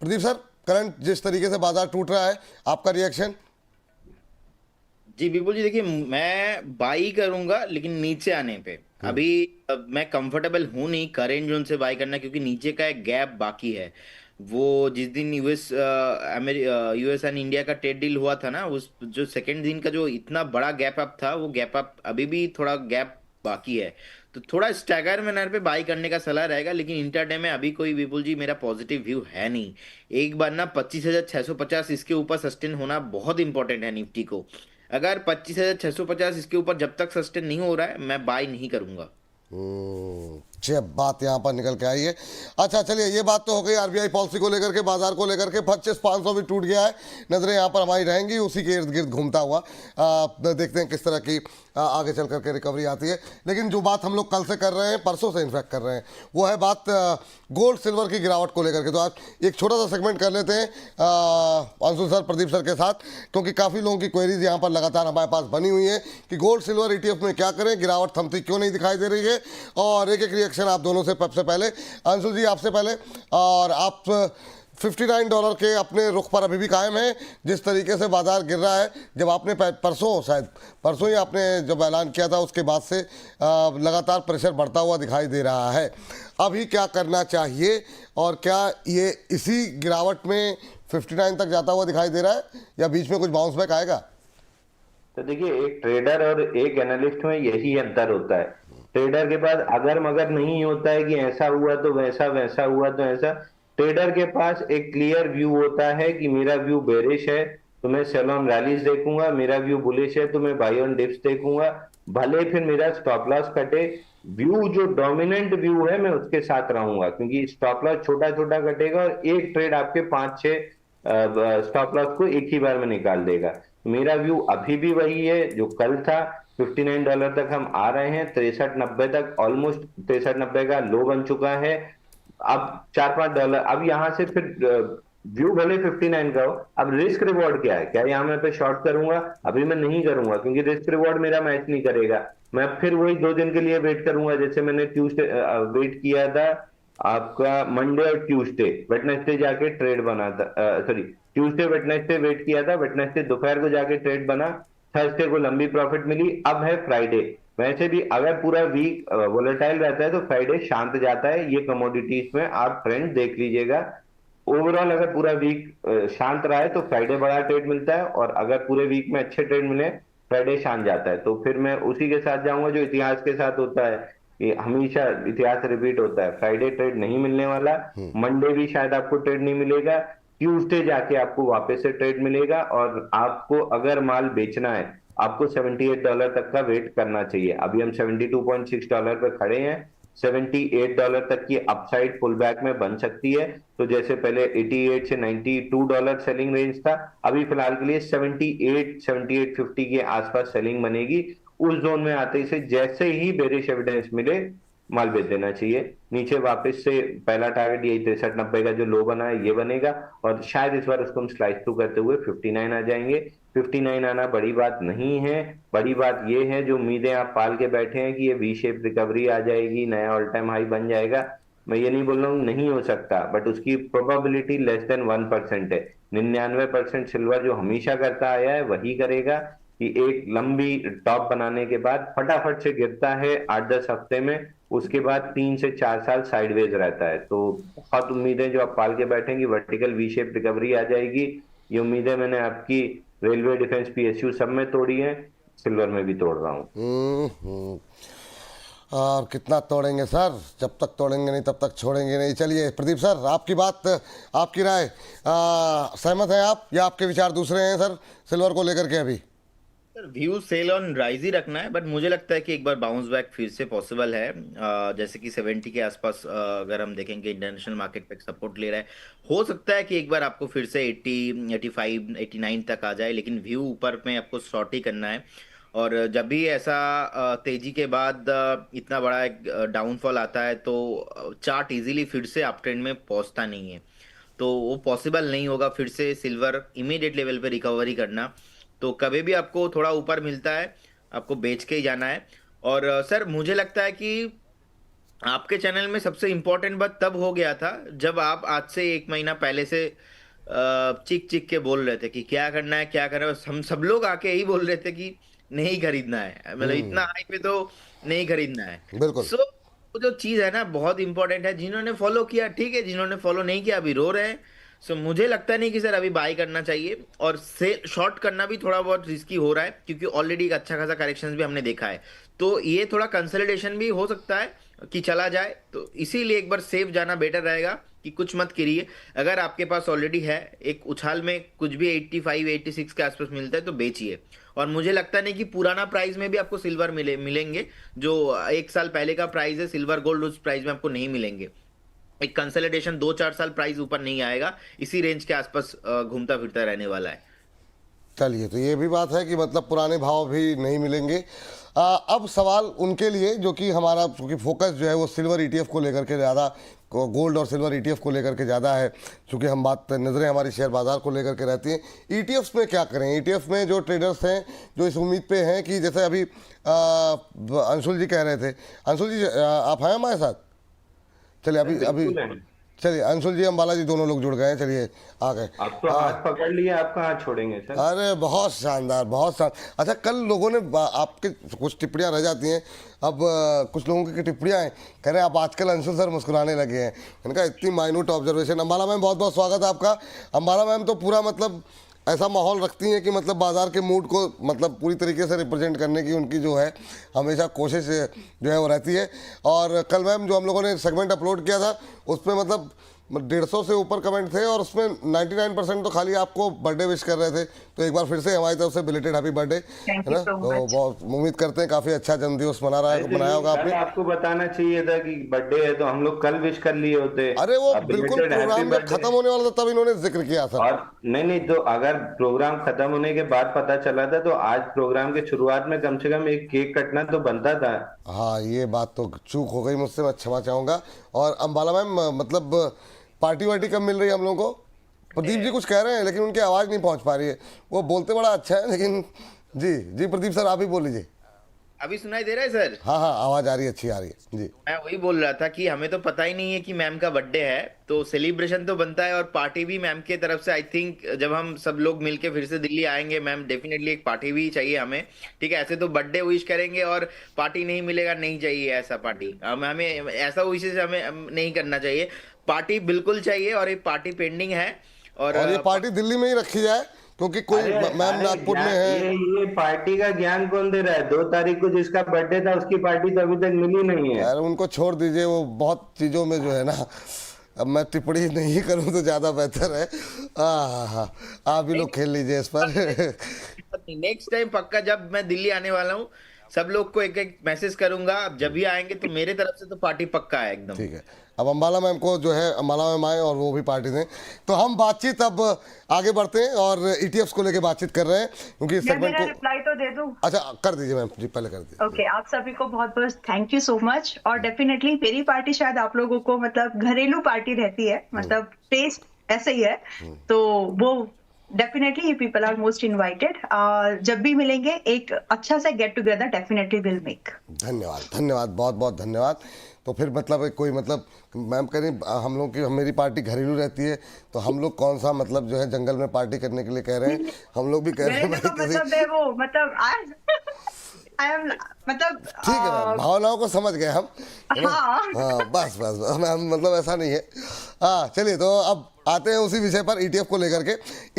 Pradeep sir, current जिस तरीके से बाजार टूट रहा है, आपका रिएक्शन? जी बिल्कुल जी, देखिए मैं बाई करूंगा लेकिन नीचे आने पे। हम्म। अभी मैं कंफर्टेबल हूं नहीं करेंट जोन से बाई करना, क्योंकि नीचे का एक गैप बाकी है। वो जिस दिन यूएस एंड इंडिया का ट्रेड डील हुआ था ना, उस जो सेकंड दिन का जो इतना बड़ा गैप अप था, वो गैप अप अभी भी थोड़ा गैप बाकी है। तो थोड़ा स्टैगर मैनर पे बाई करने का सलाह रहेगा, लेकिन इंटरडे में अभी कोई विपुल जी मेरा पॉजिटिव व्यू है नहीं। एक बार ना 25,650 इसके ऊपर सस्टेन होना बहुत इंपॉर्टेंट है निफ्टी को। अगर 25,650 इसके ऊपर जब तक सस्टेन नहीं हो रहा है, मैं बाय नहीं करूंगा। अच्छी बात यहाँ पर निकल के आई है। अच्छा चलिए, ये बात तो हो गई आरबीआई पॉलिसी को लेकर के, बाजार को लेकर के। 25,500 भी टूट गया है, नजरें यहाँ पर हमारी रहेंगी उसी के इर्द गिर्द घूमता हुआ। देखते हैं किस तरह की आगे चल करके रिकवरी आती है। लेकिन जो बात हम लोग कल से कर रहे हैं, परसों से इन्फैक्ट कर रहे हैं, वो है बात गोल्ड सिल्वर की गिरावट को लेकर के। तो आज एक छोटा सा सेगमेंट कर लेते हैं अंशु सर, प्रदीप सर के साथ, क्योंकि काफ़ी लोगों की क्वेरीज यहाँ पर लगातार हमारे पास बनी हुई है कि गोल्ड सिल्वर ईटीएफ में क्या करें, गिरावट थमती क्यों नहीं दिखाई दे रही है। और एक एक रिएक्शन आप दोनों से सबसे पहले अंशु जी, आपसे पहले। और आप $59 के अपने रुख पर अभी भी कायम है? जिस तरीके से बाजार गिर रहा है, जब आपने परसों, शायद परसों ही आपने जब ऐलान किया था, उसके बाद से लगातार प्रेशर बढ़ता हुआ दिखाई दे रहा है। अभी क्या करना चाहिए, और क्या ये इसी गिरावट में 59 तक जाता हुआ दिखाई दे रहा है, या बीच में कुछ बाउंस बैक आएगा? तो देखिए, एक ट्रेडर और एक एनालिस्ट में यही अंतर होता है। ट्रेडर के पास अगर मगर नहीं होता है कि ऐसा हुआ तो वैसा, वैसा हुआ तो ऐसा। ट्रेडर के पास एक क्लियर व्यू होता है कि मेरा व्यू बेरिश है तो मैं सेल ऑन रैलीज देखूंगा, मेरा व्यू बुलिश है तो मैं बाई ऑन डिप्स देखूंगा, भले फिर मेरा स्टॉप लॉस कटे। व्यू जो डोमिनेंट व्यू है मैं उसके साथ रहूंगा, क्योंकि स्टॉप लॉस छोटा छोटा कटेगा और एक ट्रेड आपके 5-6 स्टॉप लॉस को एक ही बार में निकाल देगा। मेरा व्यू अभी भी वही है जो कल था। $59 तक हम आ रहे हैं, 63-90 तक, ऑलमोस्ट 63-90 का लो बन चुका है। अब $4-5, अब यहां से फिर व्यू भले 59 का हो, अब रिस्क रिवॉर्ड क्या है? क्या यहाँ मैं पे शॉर्ट करूंगा? अभी मैं नहीं करूंगा, क्योंकि रिस्क रिवॉर्ड मेरा मैच नहीं करेगा। मैं फिर वही 2 दिन के लिए वेट करूंगा, जैसे मैंने ट्यूसडे वेट किया था। आपका मंडे और ट्यूसडे, वेडनेसडे जाके ट्रेड बना था, सॉरी, ट्यूसडे वेडनेसडे वेट किया था, वेडनेसडे दोपहर को जाके ट्रेड बना, थर्सडे को लंबी प्रॉफिट मिली। अब है फ्राइडे। वैसे भी अगर पूरा वीक वोलेटाइल रहता है तो फ्राइडे शांत जाता है, ये कमोडिटीज में आप ट्रेंड देख लीजिएगा। ओवरऑल अगर पूरा वीक शांत रहा है तो फ्राइडे बड़ा ट्रेड मिलता है, और अगर पूरे वीक में अच्छे ट्रेड मिले, फ्राइडे शांत जाता है। तो फिर मैं उसी के साथ जाऊंगा जो इतिहास के साथ होता है, कि हमेशा इतिहास रिपीट होता है। फ्राइडे ट्रेड नहीं मिलने वाला, मंडे भी शायद आपको ट्रेड नहीं मिलेगा, ट्यूसडे जाके आपको वापस से ट्रेड मिलेगा। और आपको अगर माल बेचना है, आपको $78 तक का वेट करना चाहिए। अभी हम $72.6 पे खड़े हैं। $78 तक की अपसाइड पुल बैक में बन सकती है। तो जैसे पहले 88 से $92 सेलिंग रेंज था, अभी फिलहाल के लिए 78, 78.50 के आसपास सेलिंग बनेगी। उस जोन में आते ही से जैसे ही बेरिश एविडेंस मिले, माल बेच देना चाहिए। नीचे वापस से पहला टारगेट यही 63-90 का जो लो बना है ये बनेगा, और शायद इस बार उसको हम स्लाइस थ्रू करते हुए 59 आ जाएंगे। 59 आना बड़ी बात नहीं है। बड़ी बात ये है, जो उम्मीदें आप पाल के बैठे हैं कि ये वी शेप रिकवरी आ जाएगी, नया ऑल टाइम हाई बन जाएगा, मैं ये नहीं बोल रहा हूँ नहीं हो सकता, बट उसकी प्रोबेबिलिटी लेस देन 1% है। 99% सिल्वर जो हमेशा करता आया है वही करेगा, कि एक लंबी टॉप बनाने के बाद फटाफट से गिरता है 8-10 हफ्ते में, उसके बाद 3 से 4 साल साइडवेज रहता है। तो बहुत उम्मीदें जो आप पाल के बैठेंगी, वर्टिकल वी शेप रिकवरी आ जाएगी। ये उम्मीदें मैंने आपकी रेलवे, डिफेंस, पीएसयू सब में तोड़ी है, सिल्वर में भी तोड़ रहा हूँ। हम्म। और कितना तोड़ेंगे सर? जब तक तोड़ेंगे नहीं तब तक छोड़ेंगे नहीं। चलिए प्रदीप सर, आपकी बात, आपकी राय, सहमत हैं आप, या आपके विचार दूसरे हैं सर सिल्वर को लेकर के अभी? Sir view sell on rise ही रखना है, बट मुझे लगता है कि एक बार बाउंस बैक फिर से पॉसिबल है। जैसे कि 70 के आसपास अगर हम देखेंगे इंटरनेशनल मार्केट पे सपोर्ट ले रहा है, हो सकता है कि एक बार आपको फिर से 80, 85, 89 तक आ जाए, लेकिन व्यू ऊपर में आपको शॉर्ट ही करना है। और जब भी ऐसा तेजी के बाद इतना बड़ा एक डाउनफॉल आता है, तो चार्ट इजीली फिर से अप ट्रेंड में पहुंचता नहीं है। तो वो पॉसिबल नहीं होगा फिर से सिल्वर इमीडिएट लेवल पे रिकवरी करना। तो कभी भी आपको थोड़ा ऊपर मिलता है, आपको बेच के ही जाना है। और सर मुझे लगता है कि आपके चैनल में सबसे इम्पोर्टेंट बात तब हो गया था जब आप आज से 1 महीना पहले से चिक चिक के बोल रहे थे कि क्या करना है क्या करना है। हम सब लोग आके यही बोल रहे थे कि नहीं खरीदना है, मतलब इतना हाई पे तो नहीं खरीदना है। बिल्कुल। सो वो जो चीज है ना बहुत इंपॉर्टेंट है। जिन्होंने फॉलो किया ठीक है, जिन्होंने फॉलो नहीं किया अभी रो रहे हैं। सो मुझे लगता नहीं कि सर अभी बाय करना चाहिए, और से शॉर्ट करना भी थोड़ा बहुत रिस्की हो रहा है क्योंकि ऑलरेडी एक अच्छा खासा करेक्शन भी हमने देखा है। तो ये थोड़ा कंसोलिडेशन भी हो सकता है कि चला जाए, तो इसीलिए एक बार सेफ जाना बेटर रहेगा कि कुछ मत करिए। अगर आपके पास ऑलरेडी है एक उछाल में कुछ भी 85 86 के आसपास मिलता है तो बेचिए। और मुझे लगता नहीं कि पुराना प्राइस में भी आपको सिल्वर मिलेंगे। जो 1 साल पहले का प्राइस है सिल्वर गोल्ड, उस प्राइस में आपको नहीं मिलेंगे। एक कंसोलिडेशन 2 4 साल प्राइस ऊपर नहीं आएगा, इसी रेंज के आसपास घूमता फिरता रहने वाला है। चलिए, तो ये भी बात है कि मतलब पुराने भाव भी नहीं मिलेंगे। अब सवाल उनके लिए जो कि हमारा क्योंकि फोकस जो है वो सिल्वर ईटीएफ को लेकर के ज़्यादा, गोल्ड और सिल्वर ईटीएफ को लेकर के ज़्यादा है, क्योंकि हम बात नज़रें हमारी शेयर बाज़ार को लेकर के रहती हैं। ईटीएफ्स में क्या करें? ईटीएफ में जो ट्रेडर्स हैं जो इस उम्मीद पे हैं कि जैसे अभी अंशुल जी कह रहे थे, अंशुल जी आप हैं हमारे साथ? चलिए अभी अभी बिल्कुल है। चलिए अंशुल जी अंबाला जी दोनों लोग जुड़ गए हैं, चलिए आ गए। आप तो हाथ पकड़ लिए, आप कहाँ छोड़ेंगे सर? अरे बहुत शानदार, बहुत शानदार। अच्छा, कल लोगों ने आपके कुछ टिप्पणियां रह जाती हैं। अब कुछ लोगों की टिप्पणियां हैं, कह रहे हैं आप आजकल अंशुल सर मुस्कुराने लगे हैं। मैंने कहा इतनी माइन्यूट ऑब्जर्वेशन। अंबाला मैम बहुत बहुत स्वागत है आपका। अंबाला मैम तो पूरा मतलब ऐसा माहौल रखती हैं कि मतलब बाजार के मूड को मतलब पूरी तरीके से रिप्रेजेंट करने की उनकी जो है हमेशा कोशिश जो है वो रहती है। और कल मैम जो हम लोगों ने सेगमेंट अपलोड किया था उसमें मतलब 150 से ऊपर कमेंट थे और उसमें 99% तो खाली आपको बर्थडे विश कर रहे थे। तो एक बार फिर से हमारी तरफ से बिलेटेड हैप्पी बर्थडे, है ना। तो बहुत उम्मीद करते हैं काफ़ी अच्छा जन्मदिवस मनाया होगा कल आपने। आपको बताना चाहिए था कि बर्थडे है, तो हम लोग कल विश कर लिए होते। अरे वो अब बिल्कुल belated happy प्रोग्राम जब birthday। खत्म होने वाला था तब इन्होंने जिक्र किया सर। और नहीं तो अगर प्रोग्राम खत्म होने के बाद पता चला था तो आज प्रोग्राम के शुरुआत में कम से कम एक केक कटना तो बनता था। हाँ, ये बात तो चूक हो गई मुझसे, मैं क्षमा चाहूँगा। और अंबाला मैम मतलब पार्टी वार्टी कब मिल रही है हम लोगों को? प्रदीप जी कुछ कह रहे हैं लेकिन उनकी आवाज़ नहीं पहुंच पा रही है। वो बोलते बड़ा अच्छा है लेकिन जी जी प्रदीप सर आप ही बोल लीजिए। अभी सुनाई दे रहा है सर? हाँ हाँ, आवाज़ आ रही है, अच्छी आ रही है जी। मैं वही बोल रहा था कि हमें तो पता ही नहीं है कि मैम का बर्थडे है, तो सेलिब्रेशन तो बनता है और पार्टी भी मैम के तरफ से। आई थिंक जब हम सब लोग मिलके फिर से दिल्ली आएंगे मैम, डेफिनेटली एक पार्टी भी चाहिए हमें। ठीक है, ऐसे तो बर्थडे विश करेंगे और पार्टी नहीं मिलेगा, नहीं चाहिए ऐसा पार्टी। हमें ऐसा विशेष हमें नहीं करना चाहिए। पार्टी बिल्कुल चाहिए और एक पार्टी पेंडिंग है। और और ये पार्टी दिल्ली में ही रखी जाए क्योंकि कोई मैम अरे नागपुर में है। ये पार्टी का ज्ञान कौन दे रहा है? 2 तारीख को जिसका बर्थडे था उसकी पार्टी तो अभी तक मिली नहीं है। यार उनको छोड़ दीजिए, वो बहुत चीज़ों में जो है ना, अब मैं टिप्पणी नहीं करूं तो ज़्यादा बेहतर है। हाँ हाँ, आप ही लोग खेल लीजिए इस पर। नेक्स्ट टाइम पक्का जब मैं दिल्ली आने वाला हूँ सब लोग को एक एक मैसेज करूंगा। आप जब भी आएंगे तो मेरे तरफ से तो पार्टी पक्का है एकदम। ठीक है, अब अंबाला मैम को जो है अंबाला मैम आए और वो भी पार्टी दें, तो हम बातचीत अब आगे बढ़ते हैं और ईटीएफ्स को लेके बातचीत कर रहे हैं क्योंकि इस मैं सेगमेंट मेरा को। रिप्लाई तो दे दूं। अच्छा कर दीजिए मैम जी, पहले कर दीजिए। ओके, आप सभी को बहुत बहुत थैंक यू सो मच। और डेफिनेटली मेरी पार्टी शायद आप लोगों को मतलब घरेलू पार्टी रहती है, मतलब टेस्ट ऐसे ही है, तो वो definitely people are most invited. जब भी मिलेंगे एक अच्छा सा get together definitely will make. धन्यवाद धन्यवाद, बहुत बहुत धन्यवाद। तो फिर मतलब कोई मतलब मैम कह रही हम लोग की मेरी पार्टी घरेलू रहती है, तो हम लोग कौन सा मतलब जो है जंगल में पार्टी करने के लिए कह रहे हैं? हम लोग भी कह रहे हैं भाई किसी। मतलब है वो मतलब आई एम मतलब ठीक है मैम, भावनाओं को समझ गए हम, है ना? हाँ। हाँ बस बस मैम, मतलब ऐसा नहीं है। हाँ चलिए, तो अब आते हैं उसी विषय पर, ईटीएफ को लेकर के।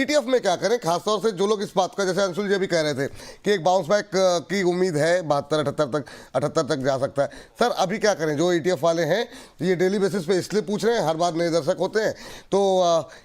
ईटीएफ में क्या करें, खासतौर से जो लोग इस बात का, जैसे अंशुल जी भी कह रहे थे कि एक बाउंस बैक की उम्मीद है, 78 तक जा सकता है। सर अभी क्या करें? जो ईटीएफ वाले हैं ये डेली बेसिस पे इसलिए पूछ रहे हैं, हर बार नए दर्शक होते हैं, तो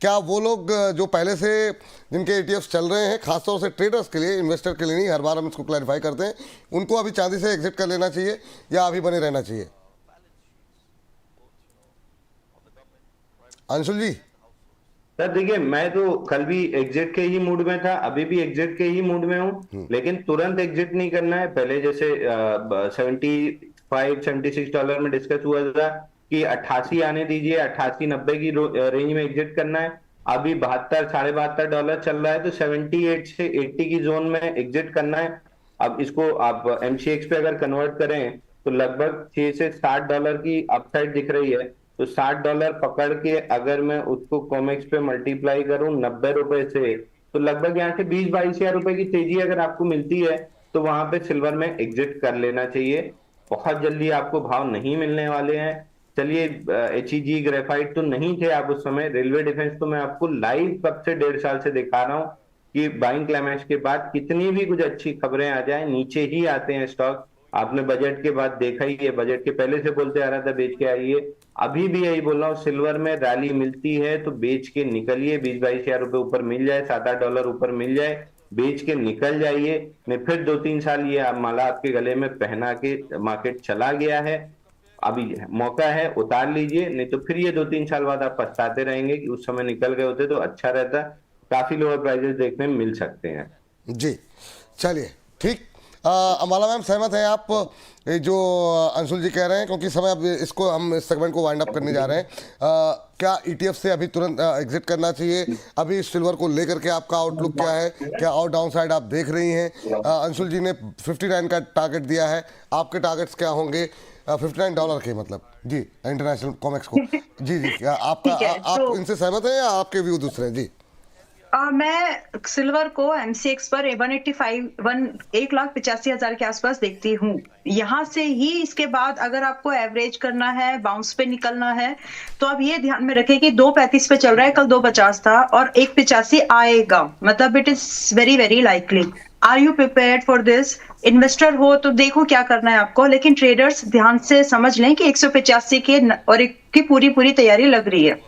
क्या वो लोग जो पहले से जिनके ईटीएफ चल रहे हैं, खासतौर से ट्रेडर्स के लिए, इन्वेस्टर के लिए नहीं, हर बार हम इसको क्लैरिफाई करते हैं, उनको अभी चांदी से एग्जिट कर लेना चाहिए या अभी बने रहना चाहिए? अंशुल जी। सर देखिए, मैं तो कल भी एग्जिट के ही मूड में था, अभी भी एग्जिट के ही मूड में हूँ, लेकिन तुरंत एग्जिट नहीं करना है। पहले जैसे $75-76 में डिस्कस हुआ था कि 88 आने दीजिए, 88-90 की रेंज में एग्जिट करना है। अभी 72-72.5 चल रहा है, तो 78 से 80 की जोन में एग्जिट करना है। अब इसको आप एमसीएक्स पे अगर कन्वर्ट करें तो लगभग $6 से $7 की अपसाइड दिख रही है। तो $7 पकड़ के अगर मैं उसको कॉमेक्स पे मल्टीप्लाई करूं 90 रुपए से, तो लगभग यहाँ से 20-22 हजार रुपए की तेजी अगर आपको मिलती है तो वहां पे सिल्वर में एग्जिट कर लेना चाहिए। बहुत जल्दी आपको भाव नहीं मिलने वाले हैं। चलिए, HEG ग्रेफाइट तो नहीं थे आप उस समय। रेलवे डिफेंस तो मैं आपको लाइव कब से 1.5 साल से दिखा रहा हूं कि बाइंग क्लाइमैक्स के बाद कितनी भी कुछ अच्छी खबरें आ जाए नीचे ही आते हैं स्टॉक। आपने बजट के बाद देखा ही है, बजट के पहले से बोलते आ रहा था बेच के आइए, अभी भी यही बोल रहा हूँ, सिल्वर में रैली मिलती है तो बेच के निकलिए। 20-22 हजार रुपए ऊपर मिल जाए, $7-8 ऊपर मिल जाए, बेच के निकल जाइए। नहीं फिर 2-3 साल ये माला आपके गले में पहना के मार्केट चला गया है, अभी मौका है, उतार लीजिए। नहीं तो फिर ये 2-3 साल बाद आप पछताते रहेंगे कि उस समय निकल गए होते तो अच्छा रहता। काफी लोअर प्राइजेस देखने में मिल सकते हैं। जी चलिए ठीक। अमाला मैम सहमत हैं आप ये जो अंशुल जी कह रहे हैं, क्योंकि समय अब इसको हम इस सेगमेंट को वाइंड अप करने जा रहे हैं। क्या ETF से अभी तुरंत एग्जिट करना चाहिए? अभी सिल्वर को लेकर के आपका आउटलुक क्या है? क्या और डाउन साइड आप देख रही हैं? अंशुल जी ने 59 का टारगेट दिया है, आपके टारगेट्स क्या होंगे $59 के, मतलब जी इंटरनेशनल कॉमेक्स को? जी जी क्या आपका आप इनसे सहमत हैं या आपके व्यू दूसरे हैं? जी मैं सिल्वर को MCX पर 1,85,000 के आसपास देखती हूँ। यहाँ से ही इसके बाद अगर आपको एवरेज करना है, बाउंस पे निकलना है, तो आप ये ध्यान में रखें कि 2.35 पे चल रहा है, कल 2.50 था और 1.85 आएगा, मतलब it is very very likely. Are you prepared for this? Investor हो तो देखो क्या करना है आपको, लेकिन ट्रेडर्स ध्यान से समझ लें कि 185 के और की पूरी तैयारी लग रही है।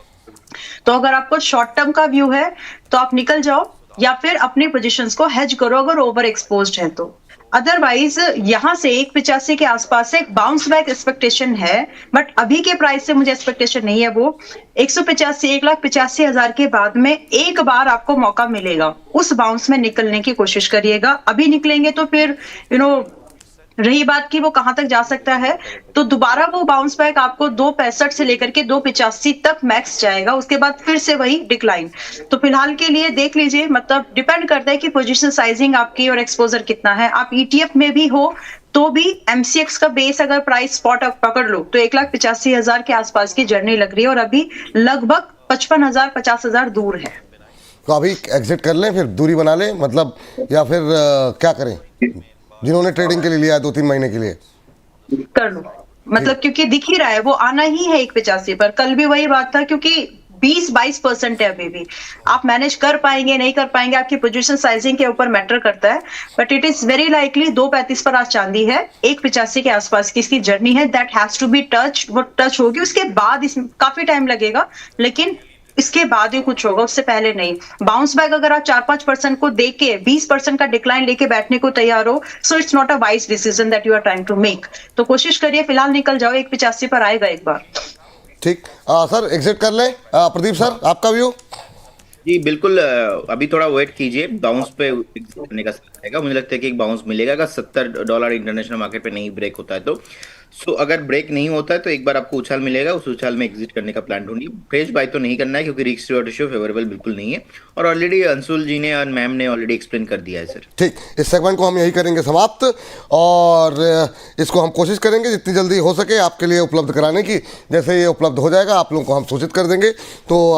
तो अगर आपको शॉर्ट टर्म का व्यू है तो आप निकल जाओ या फिर अपनी पोजीशंस को हेज करो अगर ओवर एक्सपोज्ड है तो। अदरवाइज यहां से 185 के आसपास से बाउंस बैक एक्सपेक्टेशन है, बट अभी के प्राइस से मुझे एक्सपेक्टेशन नहीं है। वो 1,85,000 के बाद में एक बार आपको मौका मिलेगा, उस बाउंस में निकलने की कोशिश करिएगा। अभी निकलेंगे तो फिर रही बात कि वो कहां तक जा सकता है, तो दोबारा वो बाउंस बैक आपको 2.65 से लेकर के 2.85 तक मैक्स जाएगा, उसके बाद फिर से वही डिक्लाइन। तो फिलहाल के लिए देख लीजिए, मतलब डिपेंड करता है कि पोजीशन साइजिंग आपकी और एक्सपोजर कितना है। आप ETF में भी हो तो भी MCX का बेस अगर प्राइस स्पॉट पकड़ लो तो 1,85,000 के आसपास की जर्नी लग रही है और अभी लगभग 55,000 50,000 दूर है। तो अभी एग्जिट कर लें, फिर दूरी बना लें, मतलब, या फिर क्या करें? जिन्होंने ट्रेडिंग के लिए लिया है 2-3 महीने के लिए कर लो, मतलब क्योंकि दिख ही रहा है वो आना ही है 185 पर। कल भी वही बात था, क्योंकि 20-22% है अभी भी। आप मैनेज कर पाएंगे नहीं कर पाएंगे आपकी पोजीशन साइजिंग के ऊपर मैटर करता है, but it is very likely 2.35 पर आज चांदी है, 185 के आसपास की इसकी जर्नी है। That has to be touch, वो टच होगी, उसके बाद इसमें काफी टाइम लगेगा, लेकिन इसके बाद ही कुछ होगा, उससे पहले नहीं। बाउंस बैक अगर आप 4-5% को देके 20% का डिक्लाइन लेके बैठने को तैयार हो, so it's not a wise decision that you are trying to make. तो कोशिश करिए फिलहाल निकल जाओ, 185 पर आएगा एक बार। ठीक। सर एग्जिट कर लें? प्रदीप सर आपका व्यू? जी बिल्कुल, अभी थोड़ा वेट कीजिए, बाउंस पे करने का रहेगा। मुझे लगता है कि एक बाउंस मिलेगा अगर $70 इंटरनेशनल मार्केट पे नहीं ब्रेक होता है तो। सो अगर ब्रेक नहीं होता है तो एक बार आपको उछाल मिलेगा, उस उछाल में एग्जिट करने का प्लान ढूंढिए। फ्रेश बाय तो नहीं करना है क्योंकि रिस्क रिवॉर्ड रेशियो फेवरेबल बिल्कुल नहीं है, और ऑलरेडी अंशुल जी ने और मैम ने ऑलरेडी एक्सप्लेन कर दिया है सर। ठीक, इस सेगमेंट को हम यही करेंगे समाप्त, और इसको हम कोशिश करेंगे जितनी जल्दी हो सके आपके लिए उपलब्ध कराने की। जैसे ये उपलब्ध हो जाएगा आप लोगों को हम सूचित कर देंगे। तो